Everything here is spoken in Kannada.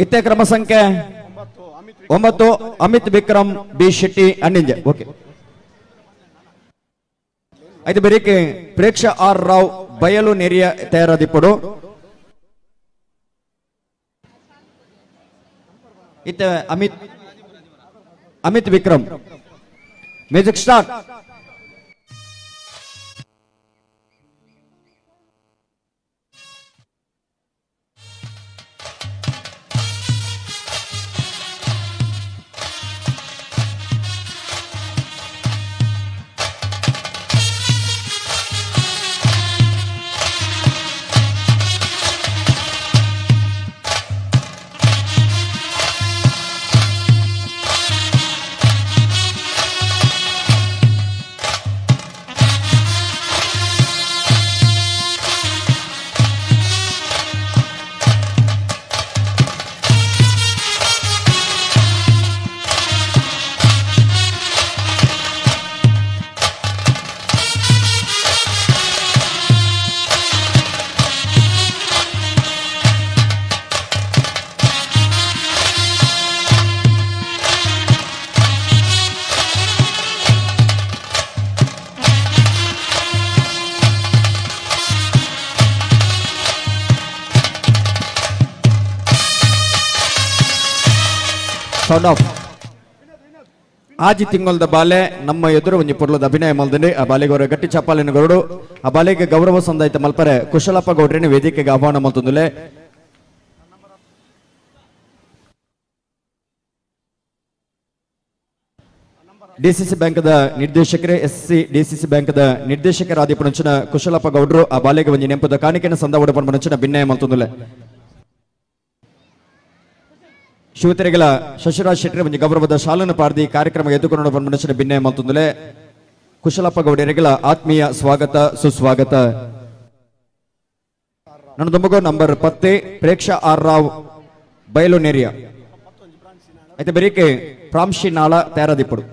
ಇತ್ತೆ ಕ್ರಮ ಸಂಖ್ಯೆ 9 ಅಮಿತ್ ವಿಕ್ರಮ್ ಬಿ ಶೆಟ್ಟಿ ಅಣ್ಣಿಂಜೆ. ಓಕೆ అయితే బరికి ప్రేక్ష ఆర్ రావు బయలు నెరియా తయారదిప్పుడు ఇత Amit Vikram music start. Sound of. ಆಜಿ ತಿಂಗಳದ ಬಾಲೆ ನಮ್ಮ ಎದುರು ಒಂಜಿ ಪುರ್ಲದ ಅಭಿನಯ ಮಲ್ದಂಡಿ ಆ ಬಾಲೆಗೆ ಅವರ ಗಟ್ಟಿ ಚಪ್ಪಾಲಿನ ಗೌಡು ಆ ಬಾಲೆಗೆ ಗೌರವ ಸಂದಾಯಿತ ಮಲ್ಪರೆ ಕುಶಲಪ್ಪ ಗೌಡ್ರಿನ ವೇದಿಕೆಗೆ ಆಹ್ವಾನ ಮಲ್ತಂದುಲೆ. ಡಿಸಿಸಿ ಬ್ಯಾಂಕ್ದ ನಿರ್ದೇಶಕರೇ ಎಸ್ಸಿ ಡಿಸಿಸಿ ಬ್ಯಾಂಕ್ದ ನಿರ್ದೇಶಕರಾದಿ ಪುಣಂಚಿನ ಕುಶಲಪ್ಪ ಗೌಡ್ರು ಆ ಬಾಲೆಗೆ ಒಂಜಿ ನೆಂಪದ ಕಾಣಿಕೆನ ಸಂದ ಒಡ ಪುಣಂಚಿನ ಭಿನ್ನಯ ಮಲ್ತಂದುಲೆ. ಶಿವತೆರೆಗಲ ಶಶಿರಾಜ್ ಶೆಟ್ಟಿ ಒಂಜಿ ಗೌರವದ ಶಾಲನ್ನು ಪಾರ್ದಿ ಕಾರ್ಯಕ್ರಮ ಎದ್ದುಕೊಂಡು ಬಂದ ಭಿನ್ನಯ ಮಲ್ತಂದುಲೆ. ಕುಶಲಪ್ಪ ಗೌಡರಿಗೆಲ ಆತ್ಮೀಯ ಸ್ವಾಗತ ಸುಸ್ವಾಗತ. ನನ್ನ ದುಂಬಗೋ ನಂಬರ್ 10 ಪ್ರೇಕ್ಷ ಆರ್ ರಾವ್ ಬಯಲು ನೆರಿಯಾ అయితే బరికి ప్రాంశి నాళ తయారదిప్పుడు